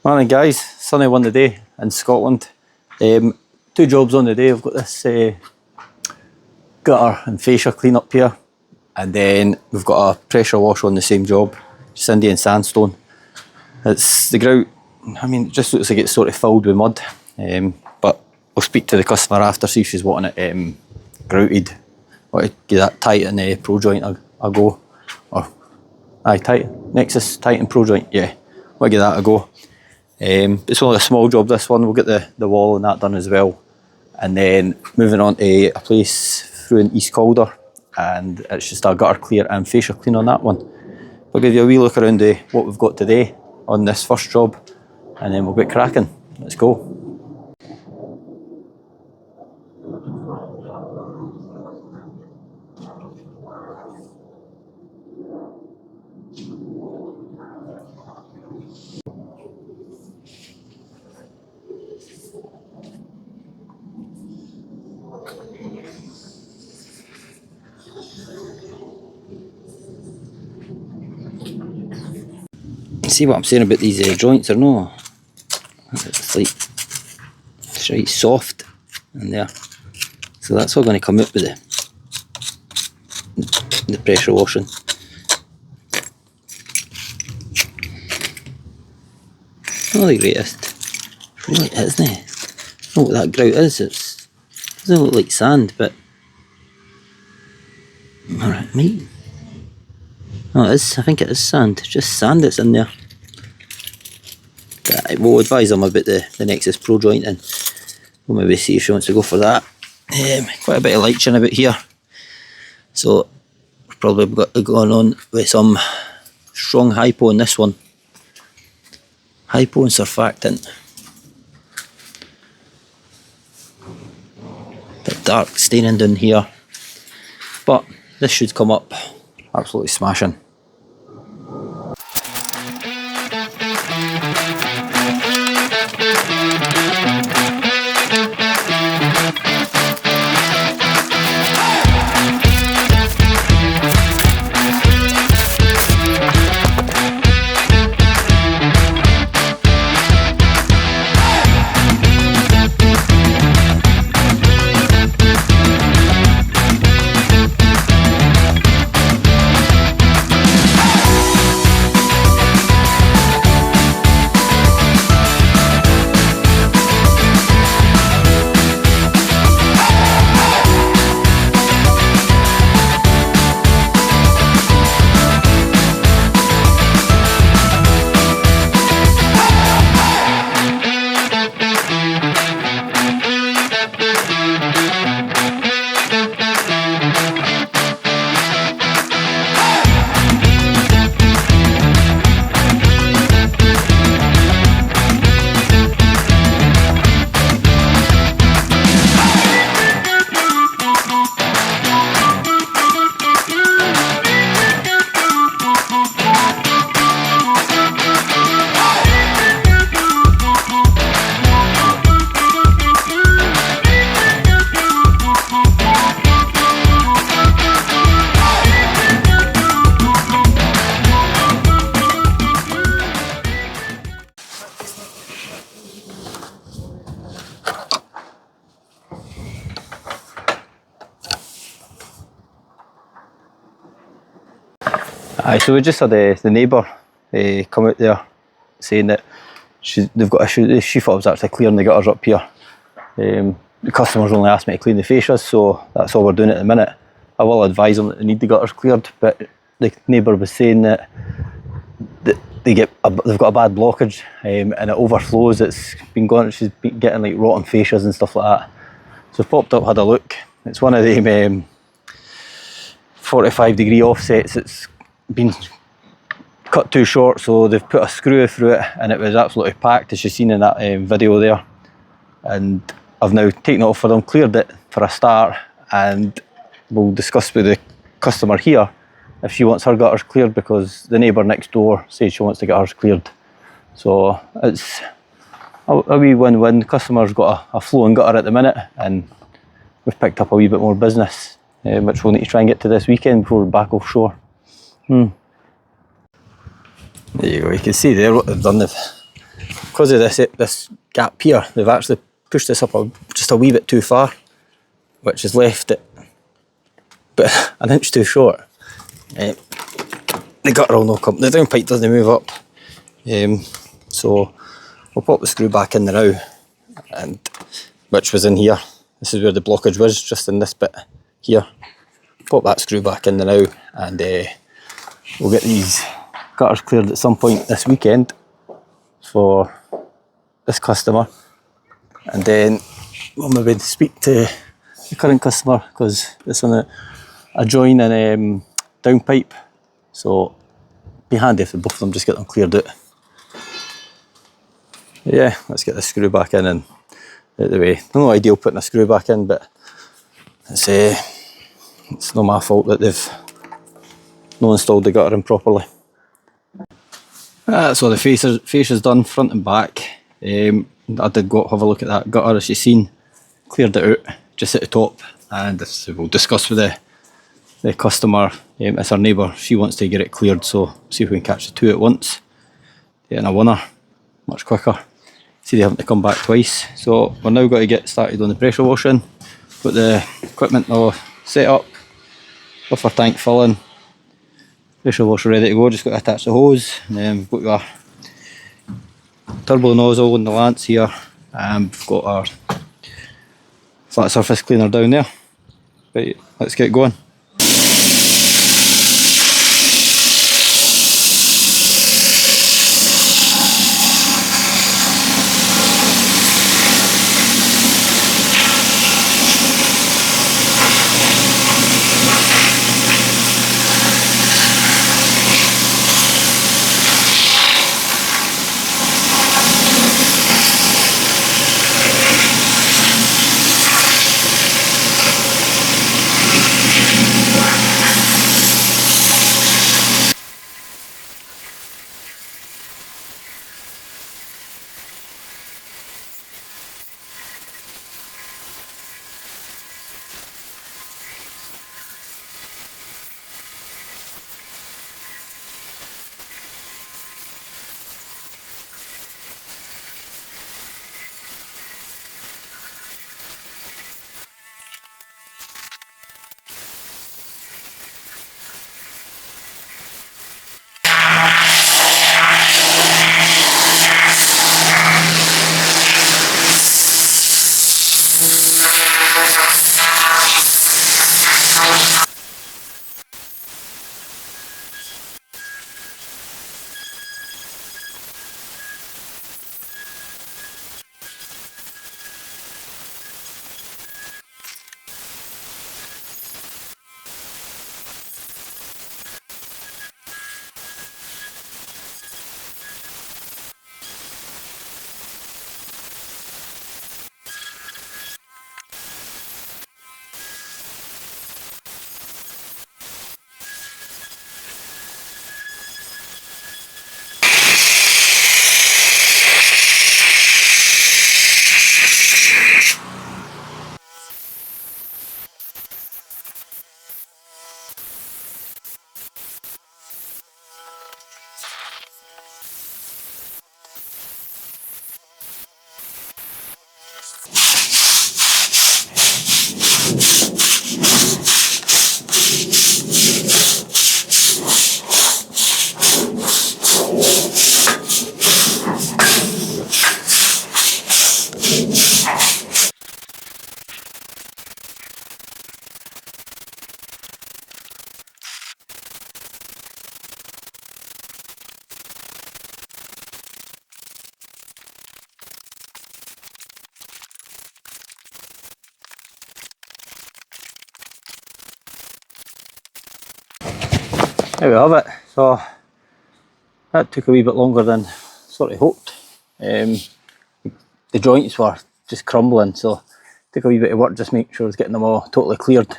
Morning guys, sunny one today in Scotland. Two jobs on the day. I've got this gutter and fascia clean up here, and then we've got a pressure wash on the same job, Cindy and sandstone. It's the grout, I mean, it just looks like it's sort of filled with mud, but I'll speak to the customer after, see if she's wanting it grouted. Want to give that Titan Pro joint a go, or Titan Nexus Titan Pro joint, yeah, want to give that a go. It's only a small job, this one. We'll get the wall and that done as well, and then moving on to a place through in East Calder, and it's just a gutter clear and fascia clean on that one. I'll give you a wee look around what we've got today on this first job, and then we'll get cracking. Let's go. See what I'm saying about these joints or no? It's like, it's right soft in there. So that's all going to come out with the pressure washing. Not the greatest. It's really, isn't it? I don't know what that grout is. It doesn't look like sand, but alright, mate. Oh, it is. I think it is sand. It's just sand that's in there. But we'll advise them about the Nexus Pro joint, and we'll maybe see if she wants to go for that. Quite a bit of lighting about here, so we've probably got going on with some strong hypo in this one. Hypo and surfactant. Bit dark staining down here, but this should come up absolutely smashing. So we just had the neighbour come out there saying that they've got issues. She thought I was actually clearing the gutters up here. The customers only asked me to clean the fascias, so that's all we're doing at the minute. I will advise them that they need the gutters cleared, but the neighbour was saying that they've got a bad blockage and it overflows. She's been getting like rotten fascias and stuff like that. So popped up, had a look. It's one of them 45-degree offsets. It's been cut too short, so they've put a screw through it, and it was absolutely packed, as you've seen in that video there. And I've now taken it off for them, cleared it for a start, and we'll discuss with the customer here if she wants her gutters cleared, because the neighbour next door says she wants to get hers cleared. So it's a wee win-win. The customer's got a flowing gutter at the minute, and we've picked up a wee bit more business, which we'll need to try and get to this weekend before we're back offshore. There you go, you can see there what they've done. They've because of this gap here, they've actually pushed this up just a wee bit too far, which has left it but an inch too short. The gutter will knock up, the downpipe doesn't move up, so we'll pop the screw back in there now, and which was in here. This is where the blockage was, just in this bit here. Pop that screw back in there now, and we'll get these gutters cleared at some point this weekend for this customer, and then we'll maybe speak to the current customer, because it's on a join and downpipe, so it'd be handy if both of them just get them cleared out. Yeah, let's get the screw back in and out the way. No ideal putting a screw back in, but it's not my fault that they've not installed the gutter in properly. So the fascia's done front and back. I did go have a look at that gutter, as you've seen, cleared it out just at the top, and this we'll discuss with the customer. It's our neighbour, she wants to get it cleared, so see if we can catch the two at once, getting a winner much quicker. See, they having to come back twice. So we're now going to get started on the pressure washing. Got the equipment all set up, buffer tank filling, pressure washer ready to go, just got to attach the hose, and then we've got our turbo nozzle in the lance here, and we've got our flat surface cleaner down there. Right, let's get going. There we have it. So that took a wee bit longer than sort of hoped. The joints were just crumbling, so it took a wee bit of work just make sure I was getting them all totally cleared.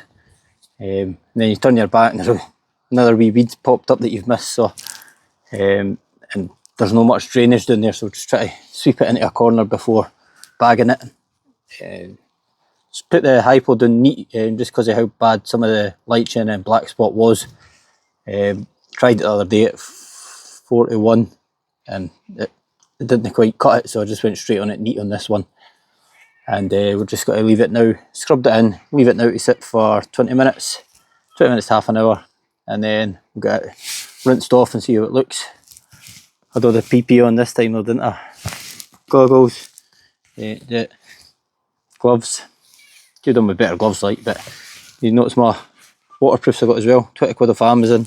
And then you turn your back and there's another wee weed popped up that you've missed, so and there's not much drainage down there, so just try to sweep it into a corner before bagging it. Just put the hypo down neat, just because of how bad some of the light shine and black spot was. Tried it the other day at 4 to 1 and it it didn't quite cut it, so I just went straight on it neat on this one. And we've just got to leave it now, scrubbed it in, leave it now to sit for 20 minutes, half an hour, and then we'll get it rinsed off and see how it looks. I did the PP on this time though, didn't I? Goggles, the gloves. Could have done with better gloves like, but you notice my waterproofs I got as well, 20 quid off Amazon.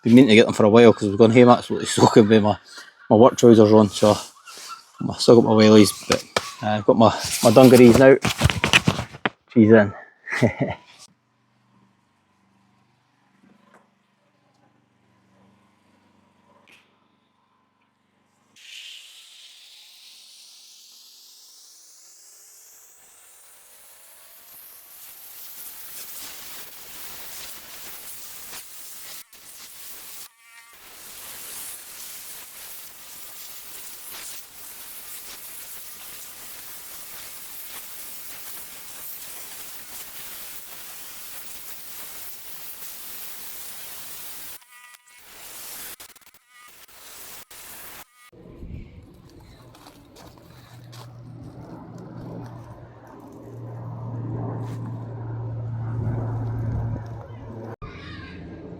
Been meaning to get them for a while because we've gone home absolutely soaking with my work trousers on, so I still got my wellies, but I've got my dungarees now. She's in.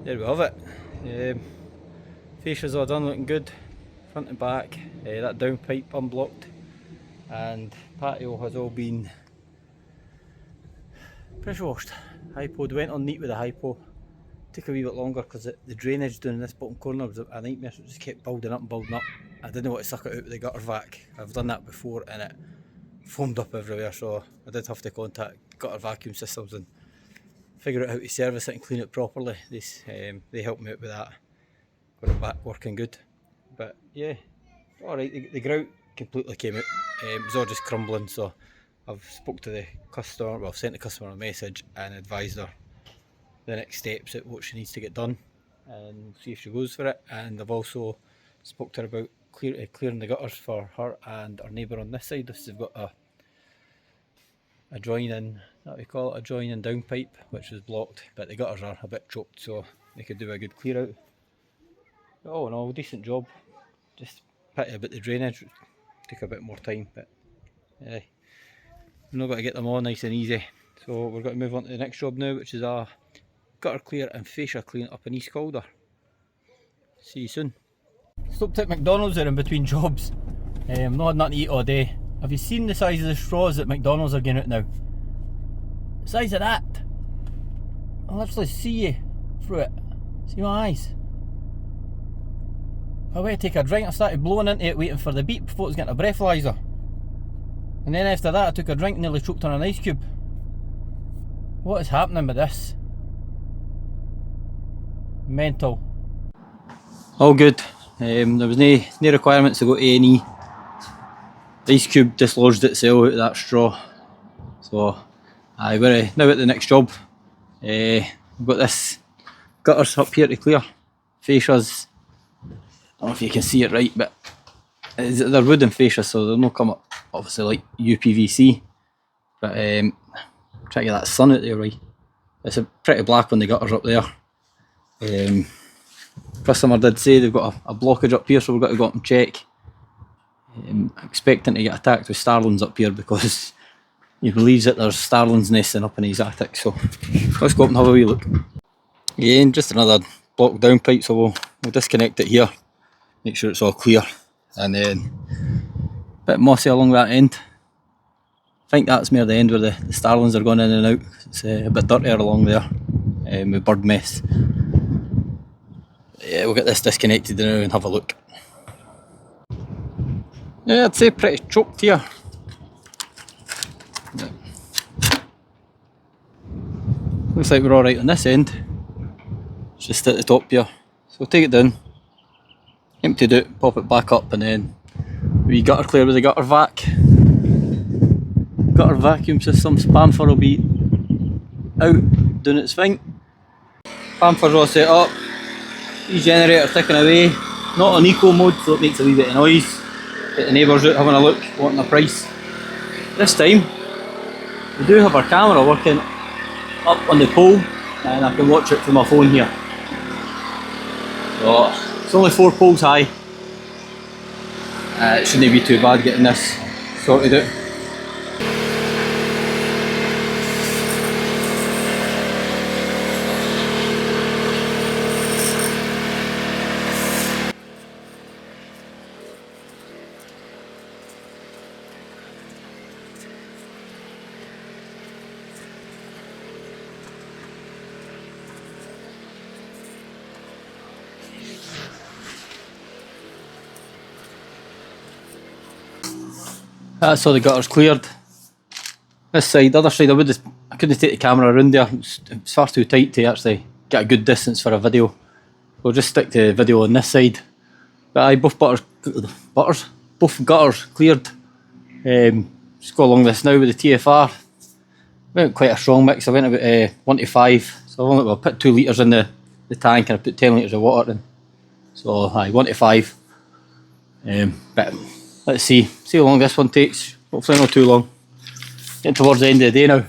There we have it. Fascia's all done, looking good, front and back. That downpipe unblocked, and patio has all been pressure washed. Hypoed, went on neat with the hypo. Took a wee bit longer because the drainage down in this bottom corner was a nightmare, so it just kept building up and building up. I didn't want to suck it out with the gutter vac. I've done that before and it foamed up everywhere, so I did have to contact gutter vacuum systems and figure out how to service it and clean it properly. They helped me out with that. Got it back working good. But yeah, alright, the grout completely came out. It was all just crumbling, so I've spoke to the customer, well, I've sent the customer a message and advised her the next steps at what she needs to get done and see if she goes for it. And I've also spoke to her about clearing the gutters for her and our neighbour on this side. They've got a join-in, that we call it, a join-in downpipe, which was blocked, but the gutters are a bit choked, so they could do a good clear out. But all in all, decent job. Just pity about the drainage, took a bit more time, but yeah, we've not got to get them all nice and easy. So we're going to move on to the next job now, which is a gutter clear and fascia clean up in East Calder. See you soon. Stopped at McDonald's there in between jobs. Not had nothing to eat all day. Have you seen the size of the straws that McDonald's are getting out now? The size of that! I'll literally see you through it. See my eyes. I went to take a drink, I started blowing into it waiting for the beep, thought it was getting a breathalyser. And then after that I took a drink and nearly choked on an ice cube. What is happening with this? Mental. All good. There was no requirements to go to A&E. The ice cube dislodged itself out of that straw. So we're now at the next job. We've got this gutters up here to clear. Fascias, I don't know if you can see it right, but they're wooden fascia, so they'll not come up obviously like UPVC. But try to get that sun out there right. It's a pretty black on the gutters up there. Customer did say they've got a blockage up here, so we've got to go up and check. Expecting to get attacked with starlings up here because he believes that there's starlings nesting up in his attic, so let's go up and have a wee look. Again, just another block down pipe, so we'll disconnect it here, make sure it's all clear, and then a bit mossy along that end. I think that's near the end where the starlings are going in and out. It's a bit dirtier along there with bird mess. Yeah, we'll get this disconnected now and have a look. Yeah, I'd say pretty choked here. Yeah. Looks like we're alright on this end. It's just at the top here. So we'll take it down, empty it out, pop it back up, and then we gutter clear with the gutter vac. Gutter vacuum system, Spamfer will be out doing its thing. Spamfer's all set up. These generators ticking away. Not on eco mode, so it makes a wee bit of noise. Get the neighbours out having a look, wanting a price. This time, we do have our camera working up on the pole, and I can watch it from my phone here. So, it's only 4 poles high. It shouldn't be too bad getting this sorted out. That's all the gutters cleared. This side, the other side, I couldn't take the camera around there. It's far too tight to actually get a good distance for a video. We'll just stick to the video on this side. But both gutters cleared. Just go along this now with the TFR. Went quite a strong mix. I went about 1 to 5. So I put 2 litres in the tank and I put 10 litres of water in. So 1 to 5. But let's see how long this one takes. Hopefully not too long. Getting towards the end of the day now.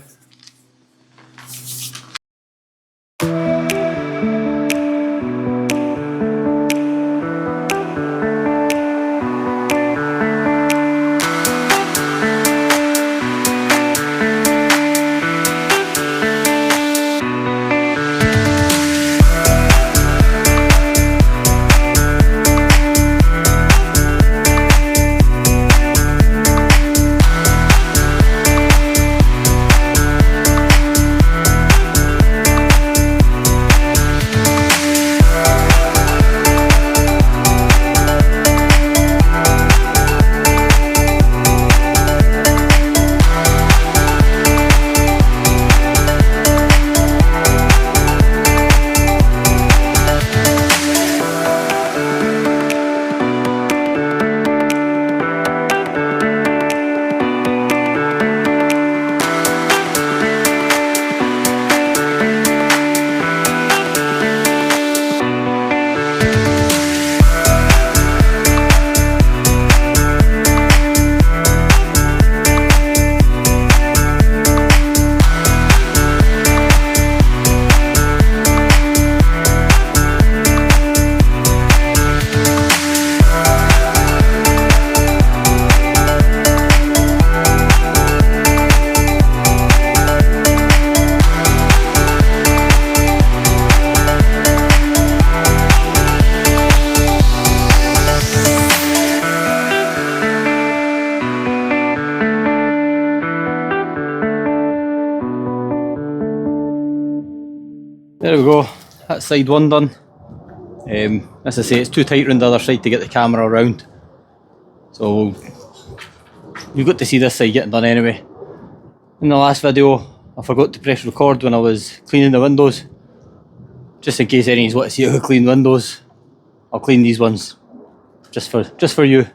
There we go, that's side one done. As I say, it's too tight around the other side to get the camera around. So you've got to see this side getting done anyway. In the last video, I forgot to press record when I was cleaning the windows. Just in case any of you want to see how I clean windows, I'll clean these ones just for you.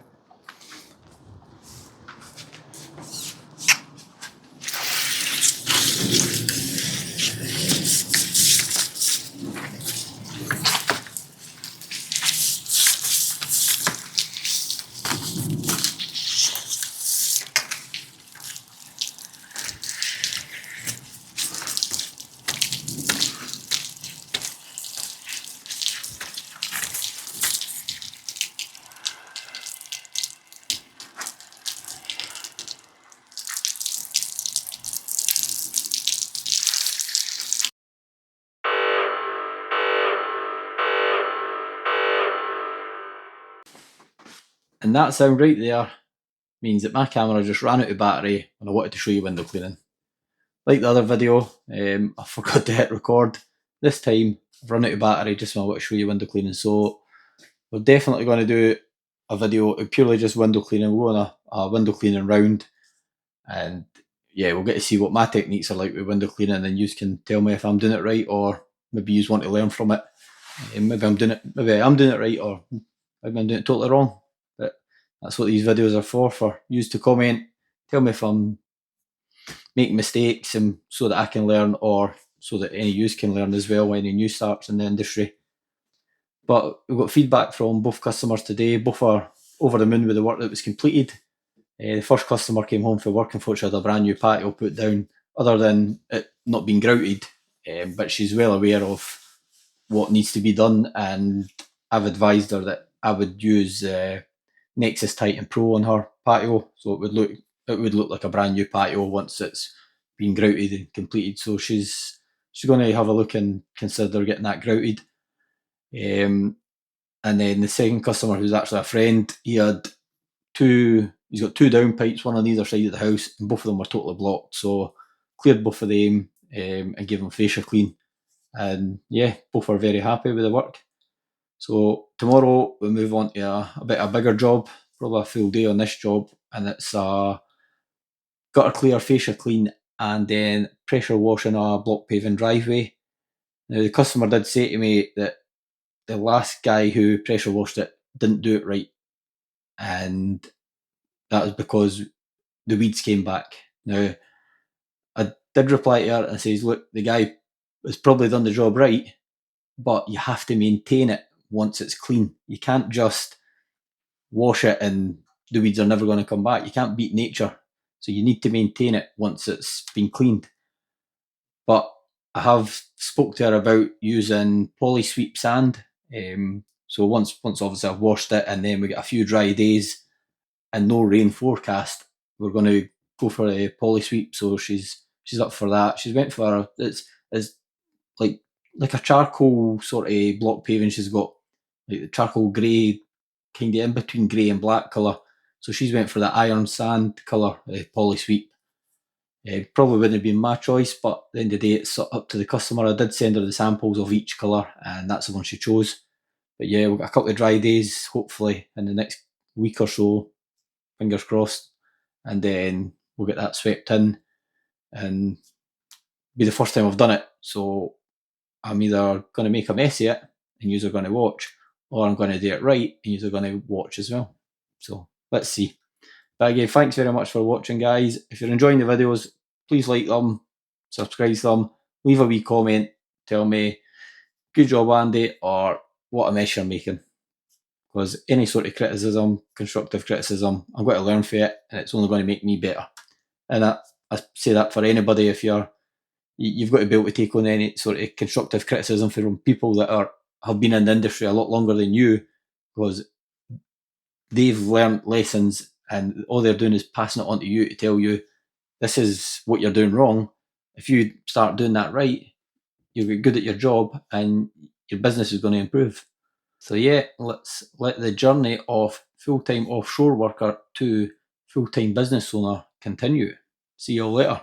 And that sound right there means that my camera just ran out of battery when I wanted to show you window cleaning. Like the other video, I forgot to hit record. This time I've run out of battery just when I want to show you window cleaning. So we're definitely going to do a video purely just window cleaning. We'll go on a window cleaning round, and yeah, we'll get to see what my techniques are like with window cleaning, and then you can tell me if I'm doing it right, or maybe you want to learn from it. Maybe I'm doing it right, or maybe I'm doing it totally wrong. But that's what these videos are for you to comment, tell me if I'm making mistakes, and so that I can learn, or so that any of you can learn as well when any new starts in the industry. But we've got feedback from both customers today. Both are over the moon with the work that was completed. The first customer came home from work, unfortunately had a brand new patio put down, other than it not being grouted, but she's well aware of what needs to be done, and I've advised her that I would use Nexus Titan Pro on her patio, so it would look like a brand new patio once it's been grouted and completed. So she's going to have a look and consider getting that grouted. And then the second customer, who's actually a friend, he's got two downpipes, one on either side of the house, and both of them were totally blocked. So cleared both of them and gave them fascia clean. And yeah, both are very happy with the work. So tomorrow we move on to a bit of a bigger job, probably a full day on this job, and it's gutter clear, fascia clean, and then pressure washing a block paving driveway. Now the customer did say to me that the last guy who pressure washed it didn't do it right, and that was because the weeds came back. Now I did reply to her and says, look, the guy has probably done the job right, but you have to maintain it once it's clean. You can't just wash it and the weeds are never going to come back. You can't beat nature. So you need to maintain it once it's been cleaned. But I have spoke to her about using polysweep sand. So once obviously I've washed it and then we get a few dry days and no rain forecast, we're going to go for a polysweep. So she's up for that. She's went for it's like a charcoal sort of block paving. She's got like the charcoal grey, kind of in between grey and black colour. So she's went for the iron sand colour polysweep. Probably wouldn't have been my choice, but at the end of the day, it's up to the customer. I did send her the samples of each colour, and that's the one she chose. But yeah, we've got a couple of dry days, hopefully, in the next week or so, fingers crossed, and then we'll get that swept in, and be the first time I've done it. So I'm either going to make a mess of it, and you're going to watch, or I'm going to do it right, and you're going to watch as well. So let's see. But again, thanks very much for watching, guys. If you're enjoying the videos, please like them, subscribe to them, leave a wee comment, tell me good job Andy or what a mess you're making. Because any sort of criticism, constructive criticism, I'm going to learn from it, and it's only going to make me better. And I say that for anybody. If you've got to be able to take on any sort of constructive criticism from people that have been in the industry a lot longer than you, because they've learned lessons and all they're doing is passing it on to you to tell you this is what you're doing wrong. If you start doing that right, you'll get good at your job and your business is going to improve. So yeah, let's let the journey of full-time offshore worker to full-time business owner continue. See you all later.